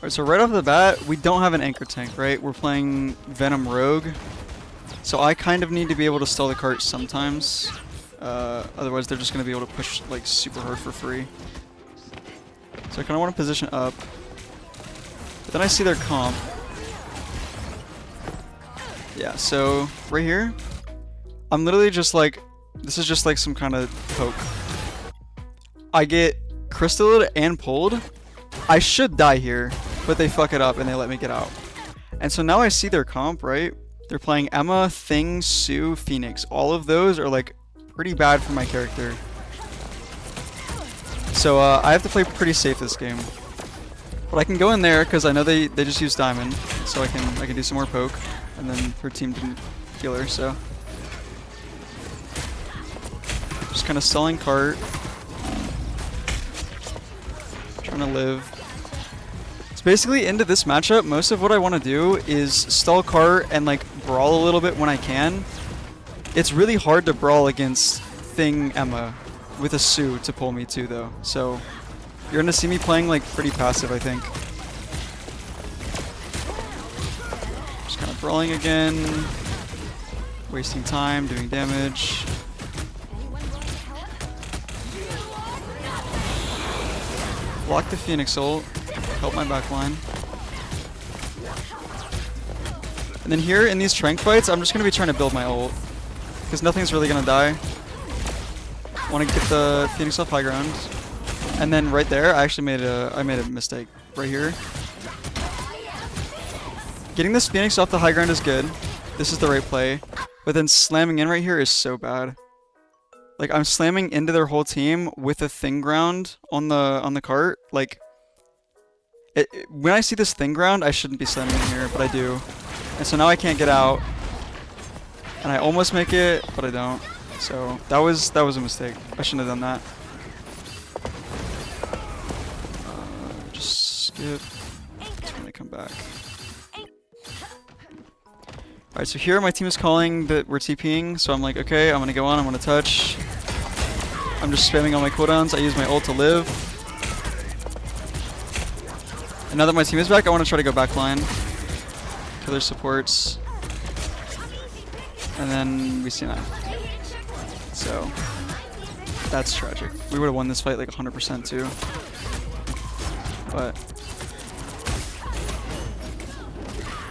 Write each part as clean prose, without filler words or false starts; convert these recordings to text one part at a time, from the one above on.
Alright, so right off the bat, we don't have an anchor tank, right? We're playing Venom Rogue. So I kind of need to be able to stall the cart sometimes. Otherwise they're just going to be able to push like super hard for free. So I kind of want to position up. But then I see their comp. Yeah, so right here, I'm literally just like, this is just like some kind of poke. I get crystalled and pulled. I should die here, but they fuck it up and they let me get out. And so now I see their comp, right? They're playing Emma, Thing, Sue, Phoenix. All of those are like pretty bad for my character. So I have to play pretty safe this game. But I can go in there because I know they just use Diamond, so I can do some more poke. And then her team didn't heal her, so just kind of stalling cart, trying to live. So basically, into this matchup, most of what I want to do is stall cart and like brawl a little bit when I can. It's really hard to brawl against Thing Emma with a Sue to pull me too, though. So you're gonna see me playing like pretty passive, I think. Kind of brawling again, wasting time, doing damage. Block the Phoenix ult, help my backline. And then here in these Trank fights, I'm just going to be trying to build my ult, because nothing's really going to die. Want to get the Phoenix off high ground. And then right there, I actually made a mistake right here. Getting this Phoenix off the high ground is good. This is the right play. But then slamming in right here is so bad. Like, I'm slamming into their whole team with a Thing ground on the cart. Like, when I see this Thing ground, I shouldn't be slamming in here, but I do. And so now I can't get out. And I almost make it, but I don't. So that was a mistake. I shouldn't have done that. Just skip. When I come back. Alright, so here my team is calling that we're TPing, so I'm like, okay, I'm gonna go on, I'm gonna touch. I'm just spamming all my cooldowns, I use my ult to live. And now that my team is back, I want to try to go backline. Kill their supports. And then we see that. So, that's tragic. We would have won this fight like 100% too. But,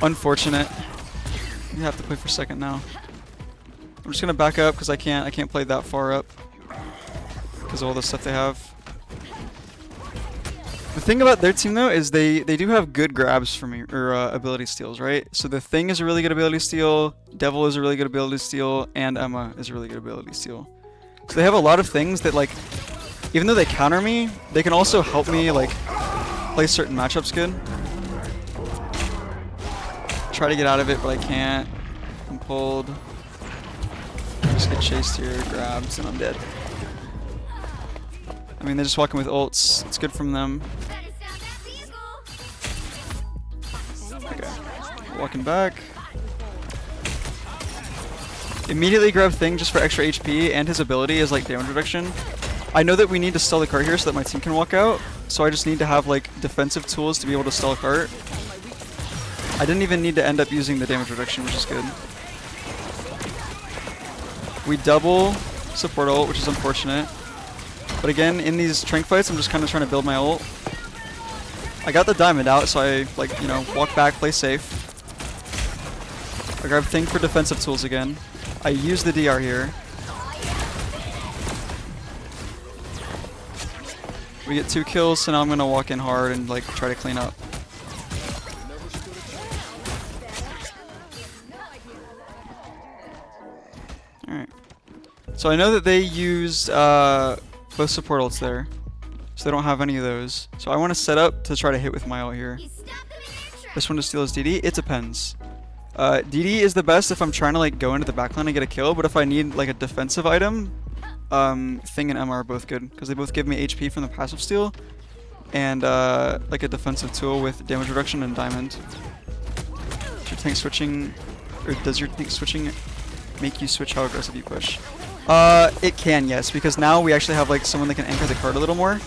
unfortunate. You have to play for second now. I'm just gonna back up because I can't play that far up because of all the stuff they have. The thing about their team though is they do have good grabs for me, or ability steals, right? So the Thing is a really good ability steal, Devil is a really good ability steal, and Emma is a really good ability steal. So they have a lot of things that, like, even though they counter me, they can also help me like play certain matchups good. Try to get out of it, but I can't. I'm pulled. Just get chased here, grabs, and I'm dead. I mean, they're just walking with ults. It's good from them. Okay. Walking back. Immediately grab Thing just for extra HP, and his ability is like damage reduction. I know that we need to stall the cart here so that my team can walk out, so I just need to have like defensive tools to be able to stall a cart. I didn't even need to end up using the damage reduction, which is good. We double support ult, which is unfortunate. But again, in these Trank fights, I'm just kind of trying to build my ult. I got the diamond out, so I, like, you know, walk back, play safe. I grab Thing for defensive tools again. I use the DR here. We get 2 kills, so now I'm going to walk in hard and, like, try to clean up. Alright. So I know that they used both support ults there. So they don't have any of those. So I want to set up to try to hit with my ult here. This one to steal his DD? It depends. DD is the best if I'm trying to like go into the backline and get a kill, but if I need like a defensive item, Thing and Emma are both good because they both give me HP from the passive steal and like a defensive tool with damage reduction and diamond. Is your tank switching, or does your tank switching make you switch how aggressive you push? It can, yes, because now we actually have like someone that can anchor the card a little more.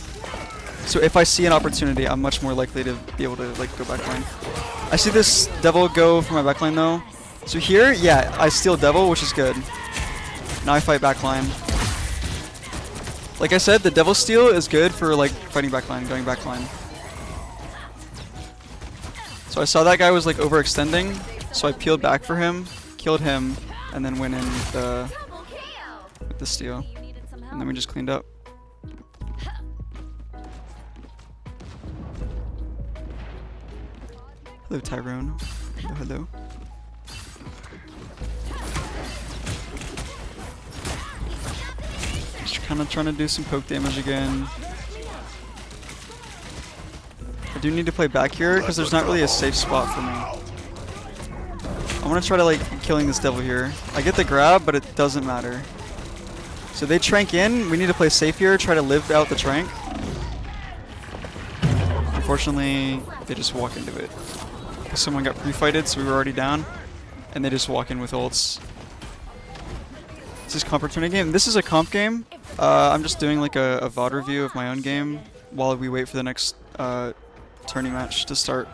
So if I see an opportunity, I'm much more likely to be able to like go backline. I see this devil go for my backline though. So here, yeah, I steal devil, which is good. Now I fight backline. Like I said, the devil steal is good for like fighting backline, going backline. So I saw that guy was like overextending, so I peeled back for him, killed him, and then went in with the steal. And then we just cleaned up. Hello, Tyrone. Hello, hello. Just kind of trying to do some poke damage again. I do need to play back here because there's not really a safe spot for me. I'm gonna try to like killing this devil here. I get the grab, but it doesn't matter. So they trank in. We need to play safe here. Try to live out the trank. Unfortunately, they just walk into it. Someone got pre-fighted, so we were already down, and they just walk in with ults. This is comp opportunity game. This is a comp game. I'm just doing like a VOD review of my own game while we wait for the next tourney match to start.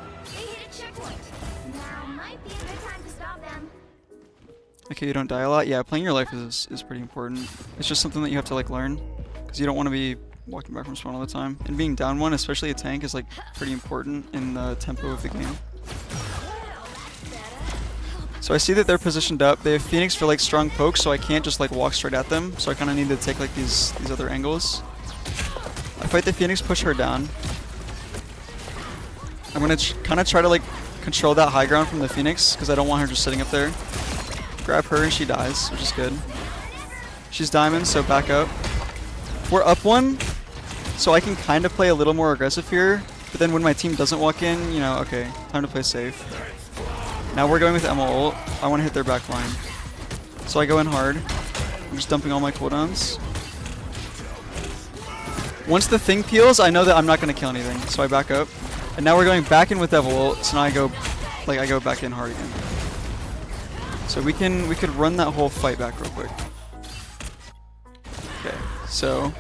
Okay, you don't die a lot. Yeah, playing your life is pretty important. It's just something that you have to like learn, because you don't want to be walking back from spawn all the time. And being down one, especially a tank, is like pretty important in the tempo of the game. So I see that they're positioned up. They have Phoenix for like strong pokes, so I can't just like walk straight at them. So I kind of need to take like these other angles. I fight the Phoenix, push her down. I'm gonna kind of try to like control that high ground from the Phoenix because I don't want her just sitting up there. Grab her and she dies, which is good. She's diamond, so back up. We're up one, so I can kind of play a little more aggressive here. But then when my team doesn't walk in, you know, okay, time to play safe. Now we're going with Emma ult. I want to hit their back line. So I go in hard. I'm just dumping all my cooldowns. Once the thing peels, I know that I'm not going to kill anything, so I back up. And now we're going back in with Devil ult, so now I go back in hard again. So we could run that whole fight back real quick. Okay, so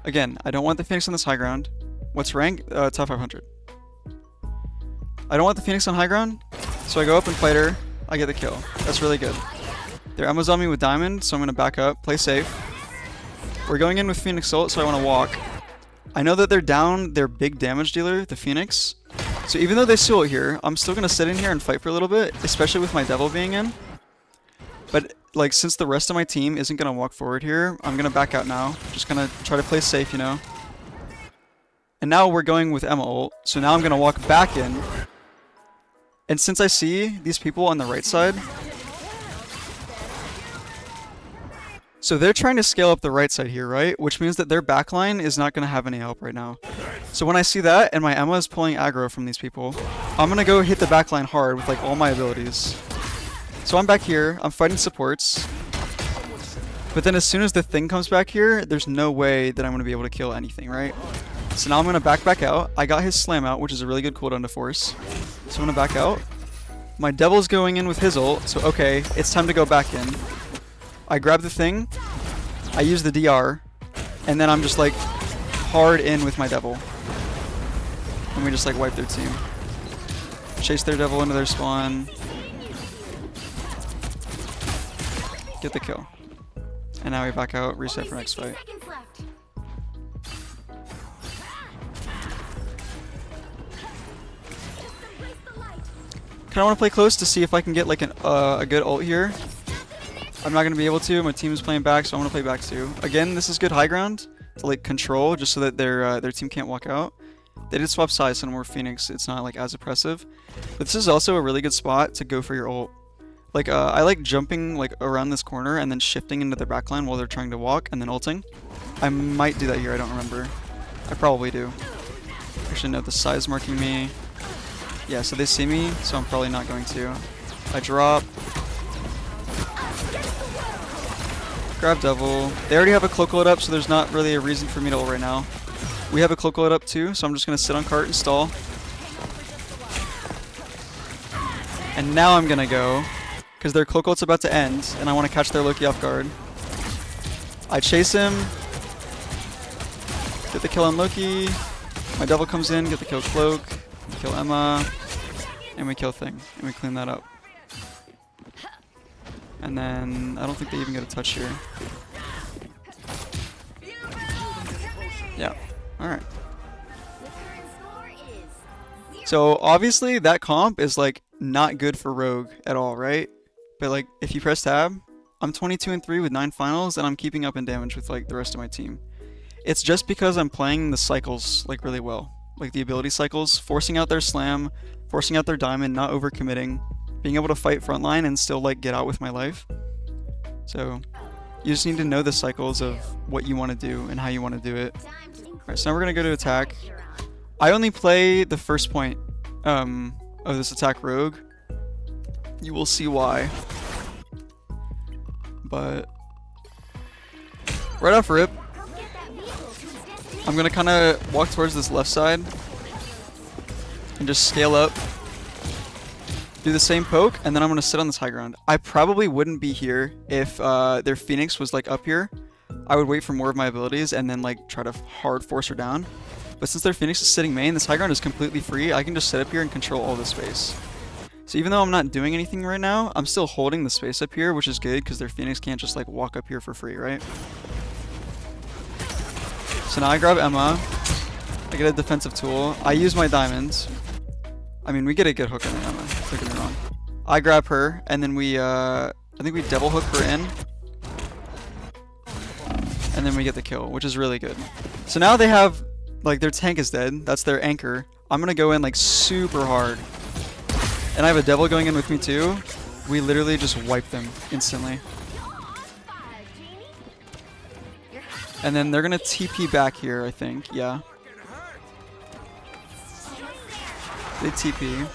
again, I don't want the Phoenix on this high ground. What's rank? Top 500. I don't want the Phoenix on high ground, so I go up and fight her. I get the kill. That's really good. They're Emma's on me with diamond, so I'm going to back up, play safe. We're going in with Phoenix ult, so I want to walk. I know that they're down their big damage dealer, the Phoenix. So even though they steal it here, I'm still going to sit in here and fight for a little bit, especially with my Devil being in. But like, since the rest of my team isn't going to walk forward here, I'm going to back out now. Just going to try to play safe, you know. And now we're going with Emma ult, so now I'm going to walk back in. And since I see these people on the right side, so they're trying to scale up the right side here, right? Which means that their backline is not going to have any help right now. So when I see that and my Emma is pulling aggro from these people, I'm going to go hit the backline hard with like all my abilities. So I'm back here, I'm fighting supports. But then as soon as the thing comes back here, there's no way that I'm going to be able to kill anything, right? So now I'm going to back out. I got his slam out, which is a really good cooldown to force. So I'm going to back out. My Devil's going in with his ult, so okay, it's time to go back in. I grab the thing, I use the DR, and then I'm just like hard in with my Devil. And we just like wipe their team. Chase their Devil into their spawn. Get the kill. And now we back out, reset for next fight. Kinda wanna play close to see if I can get like a good ult here. I'm not gonna be able to. My team is playing back, so I want to play back too. Again, this is good high ground to like control, just so that their team can't walk out. They did swap sides and more Phoenix. It's not like as oppressive, but this is also a really good spot to go for your ult. Like I like jumping like around this corner and then shifting into their backline while they're trying to walk and then ulting. I might do that here. I don't remember. I probably do. Actually, no. The side's marking me. Yeah, so they see me, so I'm probably not going to. I drop. Grab Devil. They already have a cloak load up, so there's not really a reason for me to ult right now. We have a cloak load up too, so I'm just going to sit on cart and stall. And now I'm going to go, because their cloak ult's about to end, and I want to catch their Loki off guard. I chase him, the kill on Loki. My devil comes in, get the kill Cloak, kill Emma, and we kill Thing, and we clean that up. And then I don't think they even get a touch here. Yeah. Alright. So obviously that comp is like not good for Rogue at all, right? But like if you press tab, I'm 22-3 with 9 finals and I'm keeping up in damage with like the rest of my team. It's just because I'm playing the cycles like really well. Like the ability cycles, forcing out their slam, forcing out their diamond, not overcommitting, being able to fight frontline and still like get out with my life. So you just need to know the cycles of what you want to do and how you want to do it. Alright, so now we're going to go to attack. I only play the first point of this attack Rogue. You will see why. But right off rip, I'm going to kind of walk towards this left side and just scale up, do the same poke, and then I'm going to sit on this high ground. I probably wouldn't be here if their Phoenix was like up here. I would wait for more of my abilities and then like try to hard force her down. But since their Phoenix is sitting main, this high ground is completely free. I can just sit up here and control all the space. So even though I'm not doing anything right now, I'm still holding the space up here, which is good because their Phoenix can't just like walk up here for free, right? So now I grab Emma. I get a defensive tool. I use my diamonds. I mean, we get a good hook on Emma. Don't get me wrong. I grab her, and then we, I think we double hook her in. And then we get the kill, which is really good. So now they have, like, their tank is dead. That's their anchor. I'm gonna go in, like, super hard. And I have a devil going in with me, too. We literally just wipe them instantly. And then they're gonna TP back here, I think. Yeah. They TP.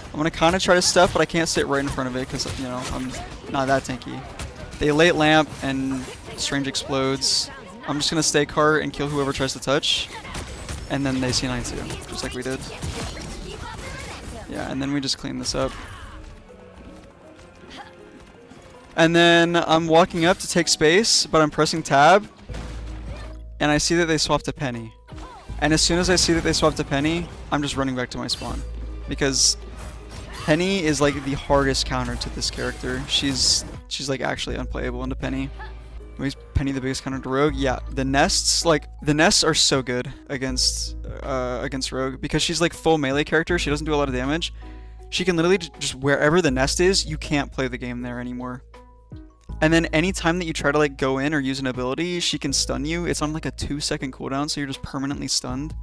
I'm gonna kind of try to stuff, but I can't sit right in front of it because, you know, I'm not that tanky. They late lamp and Strange explodes. I'm just gonna stay cart and kill whoever tries to touch. And then they C9 too, just like we did. Yeah, and then we just clean this up. And then I'm walking up to take space, but I'm pressing tab. And I see that they swapped to Penny. And as soon as I see that they swapped to Penny, I'm just running back to my spawn. Because Penny is like the hardest counter to this character. She's like actually unplayable into Penny. Is Penny the biggest counter to Rogue? Yeah, the nests are so good against Rogue because she's like full melee character. She doesn't do a lot of damage. She can literally just wherever the nest is, you can't play the game there anymore. And then anytime that you try to like go in or use an ability, she can stun you. It's on like a 2-second cooldown, so you're just permanently stunned.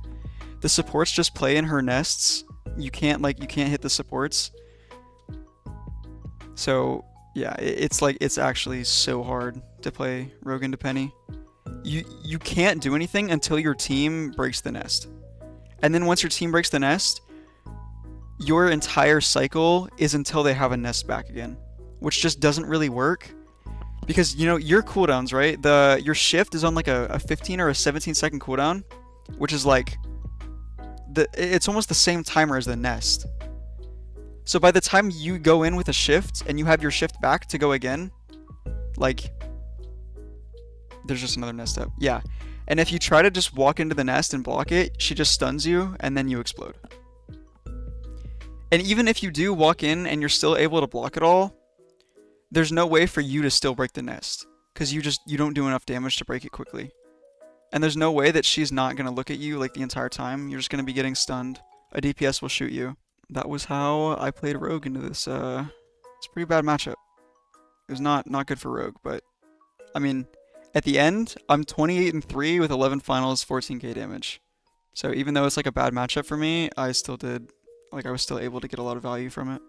The supports just play in her nests. You can't hit the supports. So yeah, it's actually so hard to play Rogue into Penny. You can't do anything until your team breaks the nest. And then once your team breaks the nest, your entire cycle is until they have a nest back again, which just doesn't really work. Because, you know, your cooldowns, right? Your shift is on like a 15 or a 17-second cooldown, which is like it's almost the same timer as the nest. So by the time you go in with a shift and you have your shift back to go again, like there's just another nest up. Yeah. And if you try to just walk into the nest and block it, she just stuns you and then you explode. And even if you do walk in and you're still able to block it all, there's no way for you to still break the nest because you don't do enough damage to break it quickly. And there's no way that she's not going to look at you like the entire time. You're just going to be getting stunned. A DPS will shoot you. That was how I played Rogue into this. It's a pretty bad matchup. It was not good for Rogue, but I mean, at the end, I'm 28-3 with 11 finals, 14k damage. So even though it's like a bad matchup for me, I was still able to get a lot of value from it.